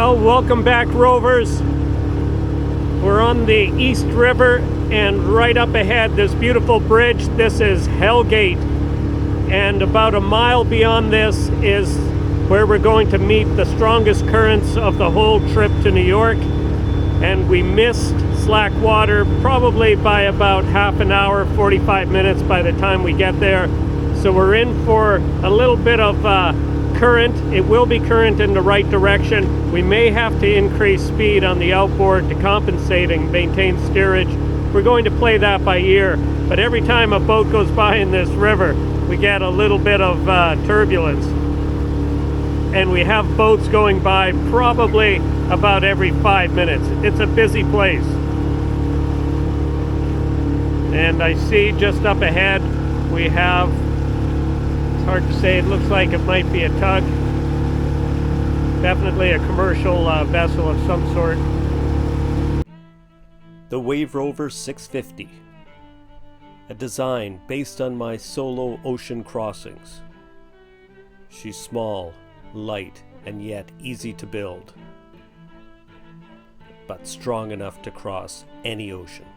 Well, welcome back, Rovers. We're on the East River, and right up ahead, this beautiful bridge. This is Hellgate, and about a mile beyond this is where we're going to meet the strongest currents of the whole trip to New York. And we missed slack water probably by about half an hour, 45 minutes by the time we get there. So we're in for a little bit of current. It will be current in the right direction. We may have to increase speed on the outboard to compensate and maintain steerage. We're going to play that by ear, but every time a boat goes by in this river, we get a little bit of turbulence. And we have boats going by probably about every 5 minutes. It's a busy place. And I see just up ahead we have, it's hard to say, it looks like it might be a tug. Definitely a commercial vessel of some sort. The Wave Rover 650. A design based on my solo ocean crossings. She's small, light, and yet easy to build, but strong enough to cross any ocean.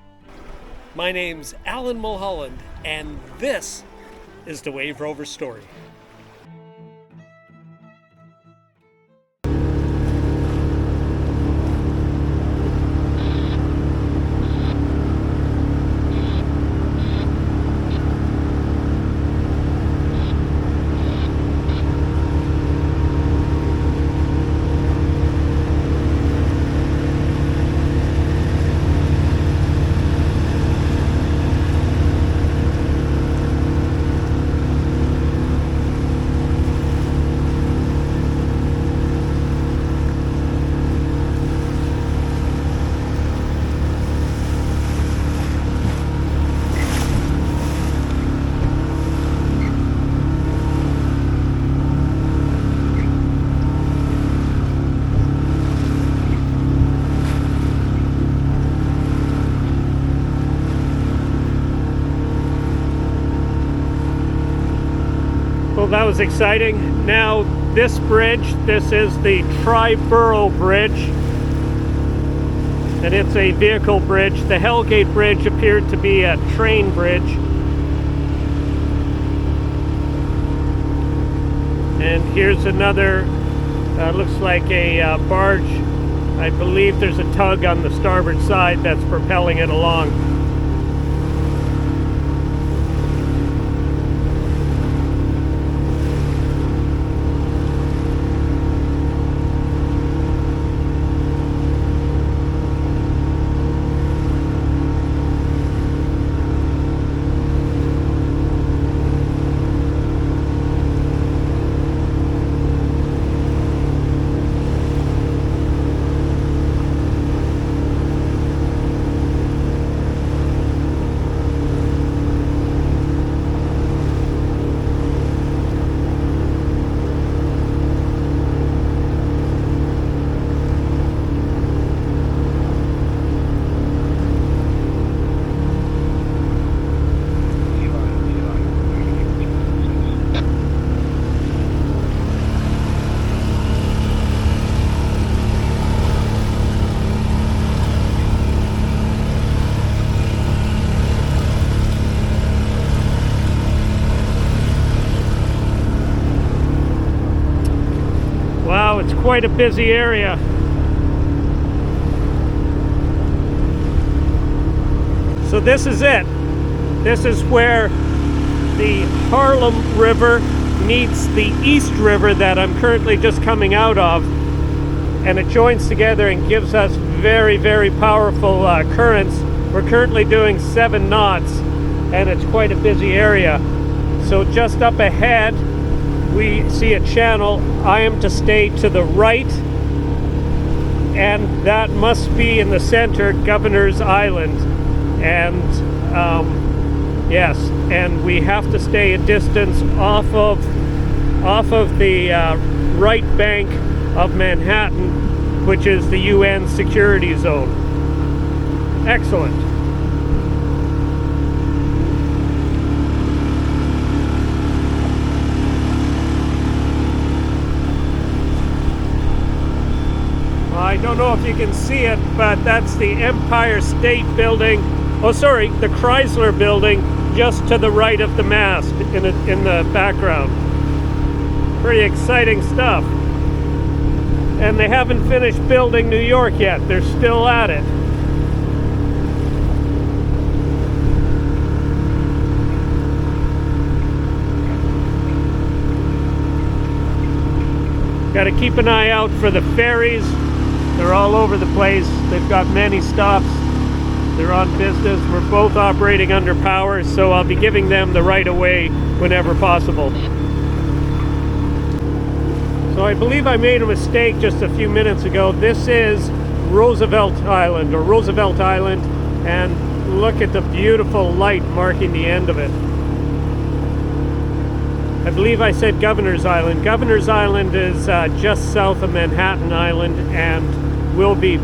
My name's Alan Mulholland, and this is the Wave Rover story. Well, that was exciting. Now, this bridge, this is the Triborough Bridge, and it's a vehicle bridge. The Hellgate Bridge appeared to be a train bridge. And here's another, looks like a barge. I believe there's a tug on the starboard side that's propelling it along. Wow, it's quite a busy area. So this is it. This is where the Harlem River meets the East River that I'm currently just coming out of, and it joins together and gives us very, very powerful currents. We're currently doing 7 knots, and it's quite a busy area. So just up ahead we see a channel. I am to stay to the right, and that must be in the center, Governor's Island. And yes, and we have to stay a distance off of the right bank of Manhattan, which is the UN security zone. Excellent. don't know if you can see it, but that's the Empire State Building. Oh, sorry, the Chrysler Building just to the right of the mast in the background. Pretty exciting stuff. And they haven't finished building New York yet. They're still at it. Got to keep an eye out for the ferries. They're all over the place. They've got many stops. They're on business. We're both operating under power, so I'll be giving them the right of way whenever possible. So I believe I made a mistake just a few minutes ago. This is Roosevelt Island, and look at the beautiful light marking the end of it. I believe I said Governor's Island. Governor's Island is just south of Manhattan Island, and we'll be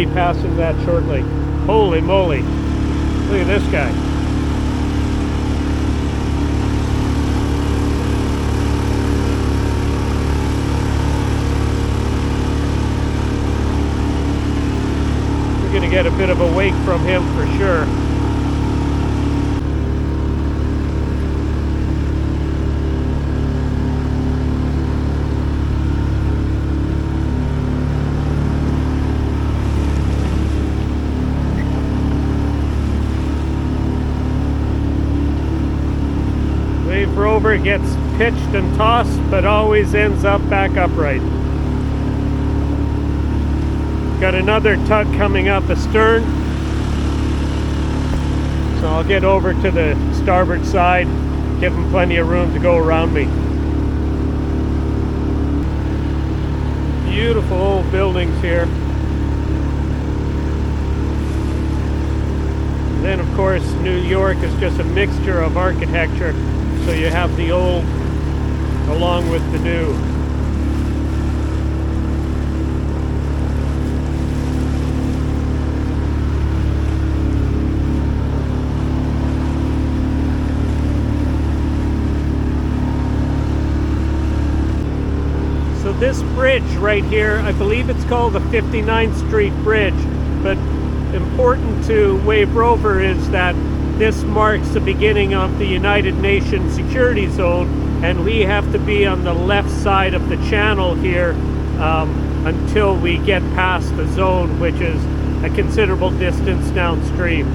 passing that shortly. Holy moly. Look at this guy. We're going to get a bit of a wake from him for sure. Rover gets pitched and tossed, but always ends up back upright. Got another tug coming up astern, so I'll get over to the starboard side, give them plenty of room to go around me. Beautiful old buildings here. And then of course New York is just a mixture of architecture. So you have the old along with the new. So this bridge right here, I believe it's called the 59th Street Bridge, but important to Wave Rover is that this marks the beginning of the United Nations Security Zone, and we have to be on the left side of the channel here until we get past the zone, which is a considerable distance downstream.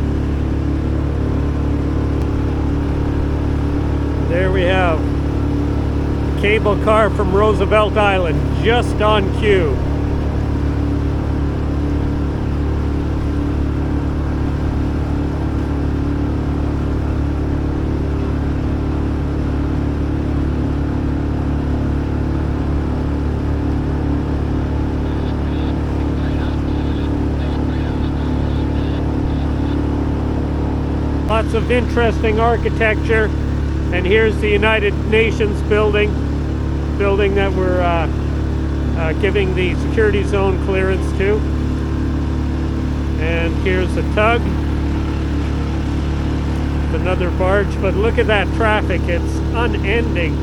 There we have a cable car from Roosevelt Island, just on cue. Lots of interesting architecture, and here's the United Nations building that we're giving the security zone clearance to. And here's the tug, another barge, but look at that traffic. It's unending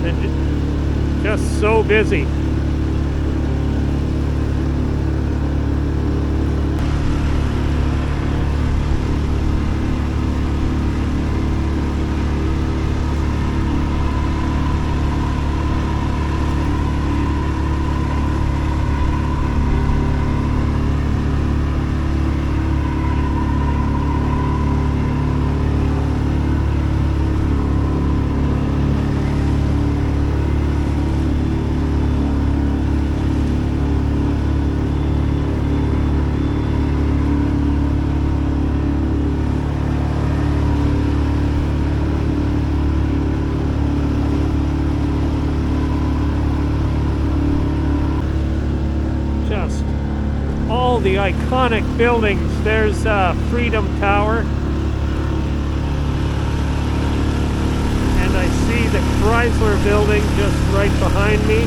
and just so busy. All the iconic buildings. There's Freedom Tower, and I see the Chrysler building just right behind me.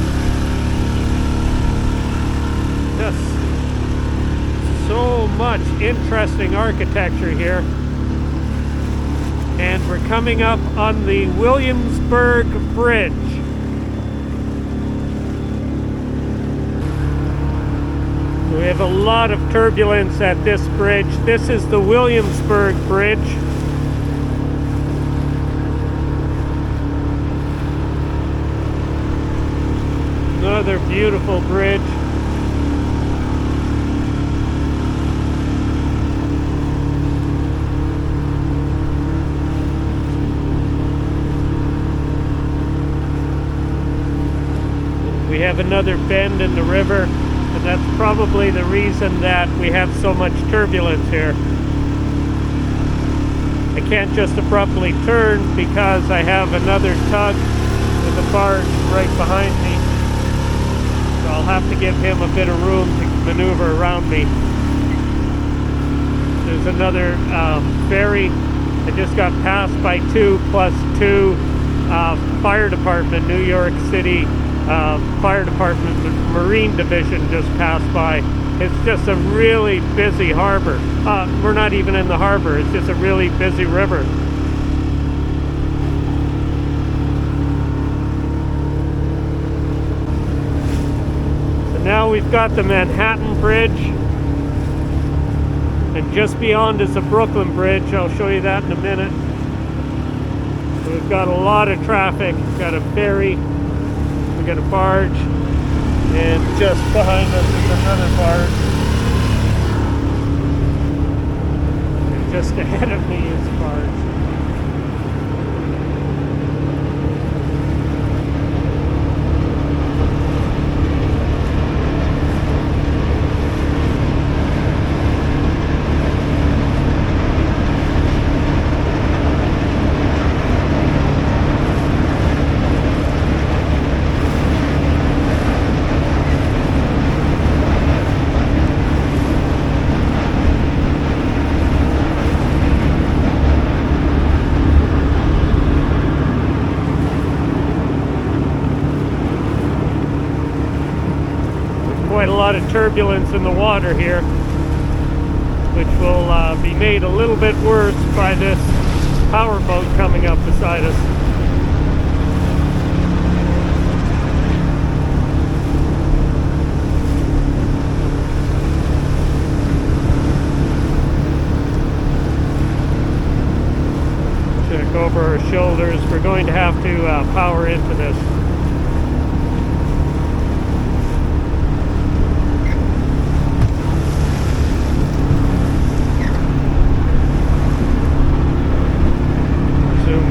Just so much interesting architecture here. And we're coming up on the Williamsburg Bridge. have a lot of turbulence at this bridge. This is the Williamsburg Bridge. Another beautiful bridge. We have another bend in the river, and that's probably the reason that we have so much turbulence here. I can't just abruptly turn because I have another tug with a barge right behind me. So I'll have to give him a bit of room to maneuver around me. There's another ferry. I just got passed by 2+2 fire department, New York City Fire Department Marine Division just passed by. It's just a really busy harbor. We're not even in the harbor, it's just a really busy river. So now we've got the Manhattan Bridge, and just beyond is the Brooklyn Bridge. I'll show you that in a minute. So we've got a lot of traffic. We've got a ferry, we got a barge, and just behind us is another barge. And just ahead of me is a barge. Quite a lot of turbulence in the water here, which will be made a little bit worse by this power boat coming up beside us. Check over our shoulders. We're going to have to power into this.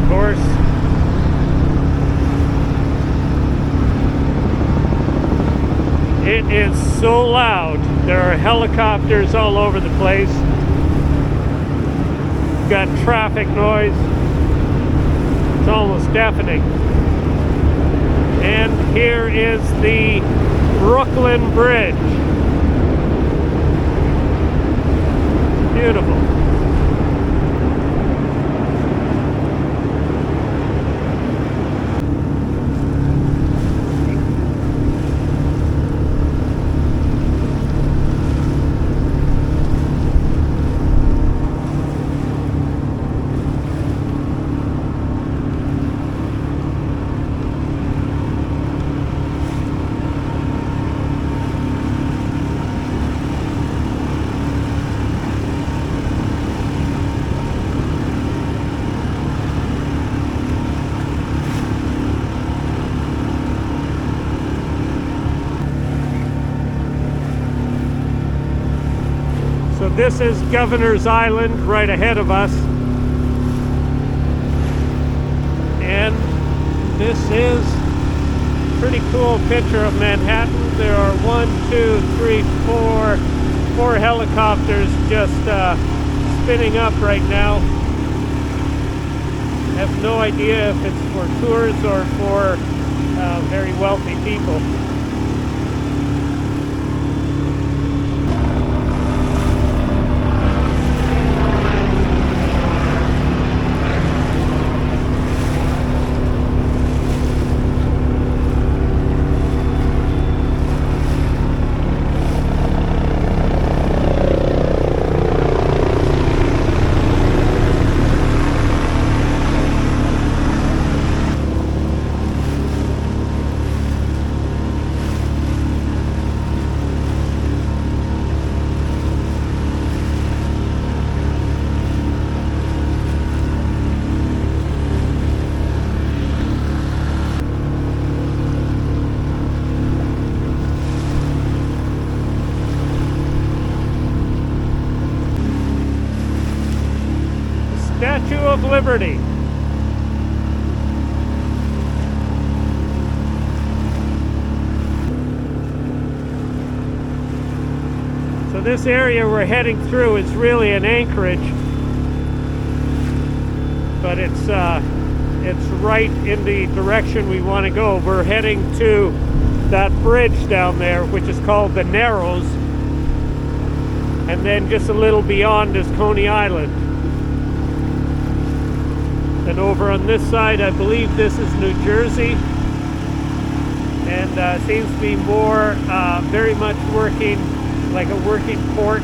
Course. It is so loud. There are helicopters all over the place. We've got traffic noise. It's almost deafening. And here is the Brooklyn Bridge. Beautiful. So this is Governor's Island right ahead of us. And this is a pretty cool picture of Manhattan. There are 4 helicopters just spinning up right now. I have no idea if it's for tours or for very wealthy people. Liberty. So this area we're heading through is really an anchorage, but it's right in the direction we want to go. We're heading to that bridge down there, which is called the Narrows, and then just a little beyond is Coney Island. And over on this side, I believe this is New Jersey, and seems to be more very much working like a working port.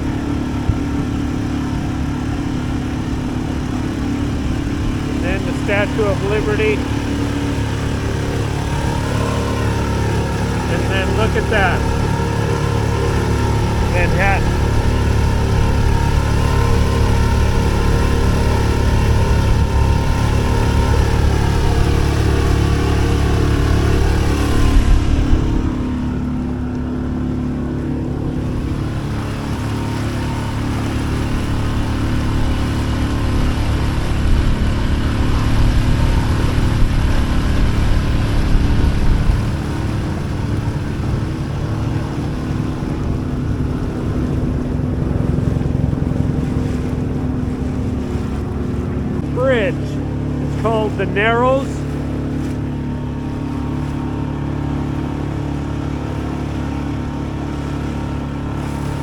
And then the Statue of Liberty. And then look at that, Manhattan. Bridge. It's called the Narrows.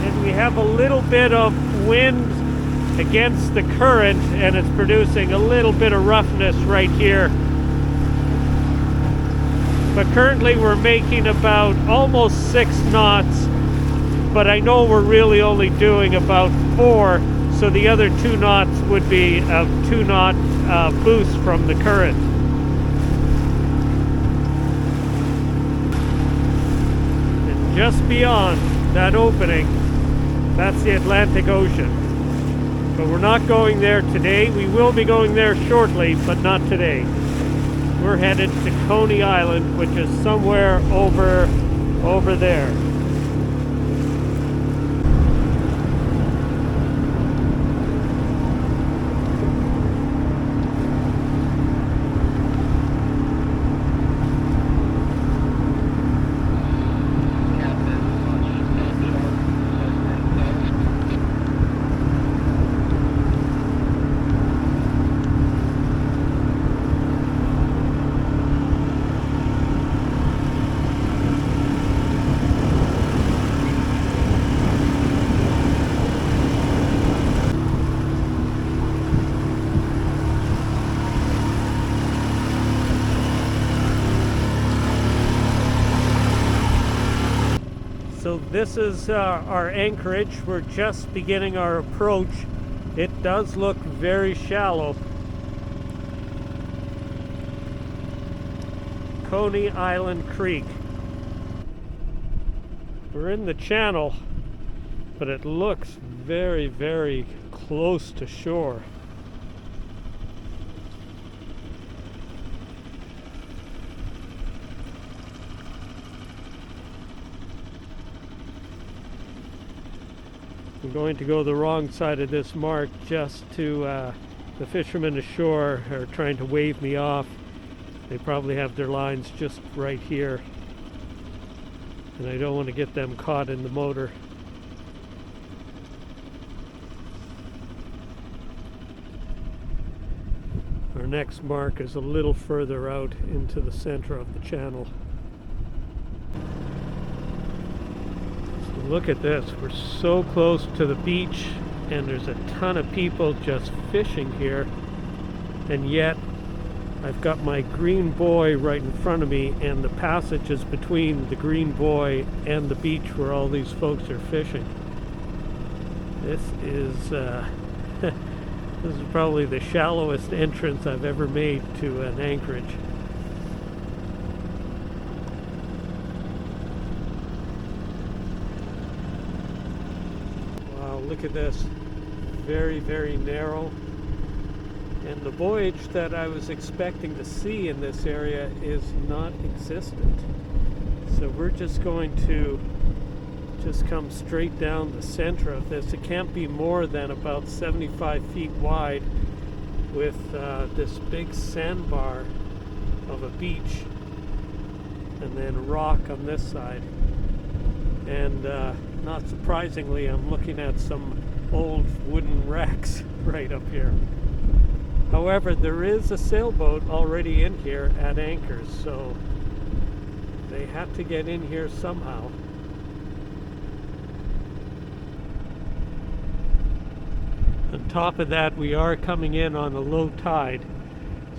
And we have a little bit of wind against the current, and it's producing a little bit of roughness right here. But currently we're making about almost 6 knots, but I know we're really only doing about 4. So the other 2 knots would be a 2-knot boost from the current. And just beyond that opening, that's the Atlantic Ocean. But we're not going there today. We will be going there shortly, but not today. We're headed to Coney Island, which is somewhere over there. So this is our anchorage. We're just beginning our approach. It does look very shallow. Coney Island Creek. We're in the channel, but it looks very, very close to shore. I'm going to go the wrong side of this mark just to the fishermen ashore are trying to wave me off. They probably have their lines just right here, and I don't want to get them caught in the motor. Our next mark is a little further out into the center of the channel. Look at this, we're so close to the beach and there's a ton of people just fishing here, and yet I've got my green buoy right in front of me, and the passage is between the green buoy and the beach where all these folks are fishing. This is this is probably the shallowest entrance I've ever made to an anchorage. Look at this, very, very narrow, and the voyage that I was expecting to see in this area is not existent. So we're just going to just come straight down the center of this. It can't be more than about 75 feet wide, with this big sandbar of a beach, and then rock on this side. And not surprisingly, I'm looking at some old wooden wrecks right up here. However, there is a sailboat already in here at anchors, so they had to get in here somehow. On top of that, we are coming in on a low tide.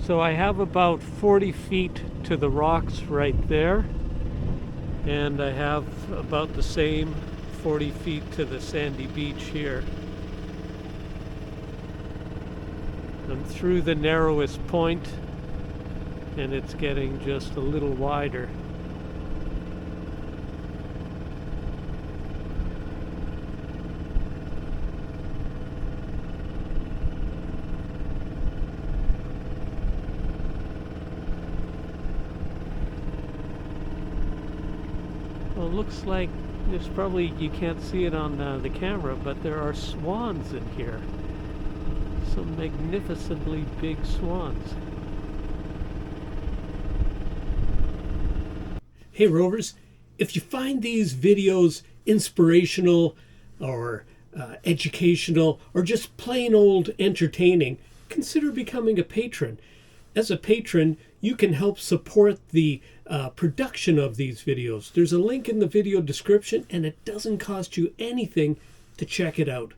So I have about 40 feet to the rocks right there, and I have about the same 40 feet to the sandy beach here. I'm through the narrowest point, and it's getting just a little wider. Well, it looks like there's probably, you can't see it on the camera, but there are swans in here. Some magnificently big swans. Hey Rovers, if you find these videos inspirational or educational or just plain old entertaining, consider becoming a patron. As a patron, you can help support the production of these videos. There's a link in the video description, and it doesn't cost you anything to check it out.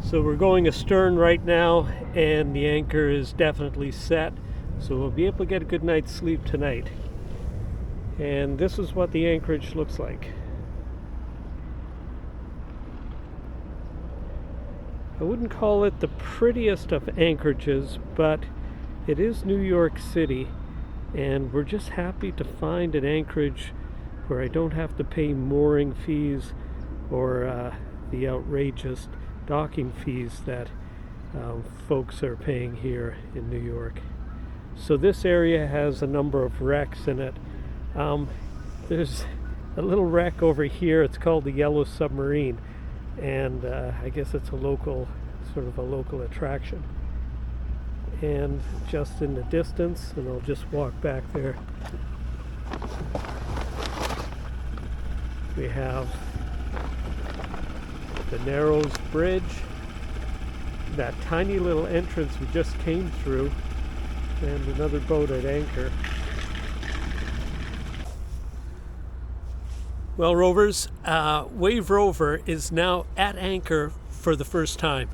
So we're going astern right now, and the anchor is definitely set, so we'll be able to get a good night's sleep tonight. And this is what the anchorage looks like. I wouldn't call it the prettiest of anchorages, but it is New York City, and we're just happy to find an anchorage where I don't have to pay mooring fees or the outrageous docking fees that folks are paying here in New York. So this area has a number of wrecks in it. There's a little wreck over here. It's called the Yellow Submarine, and I guess it's a local, sort of a local attraction. And just in the distance, and I'll just walk back there, we have the Narrows Bridge, that tiny little entrance we just came through, and another boat at anchor. Well, Rovers, Wave Rover is now at anchor for the first time.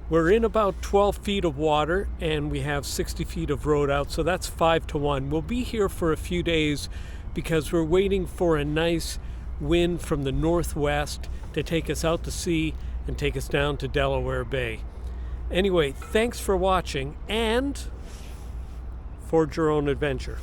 We're in about 12 feet of water, and we have 60 feet of rode out, so that's 5-to-1. We'll be here for a few days because we're waiting for a nice wind from the northwest to take us out to sea and take us down to Delaware Bay. Anyway, thanks for watching, and forge your own adventure.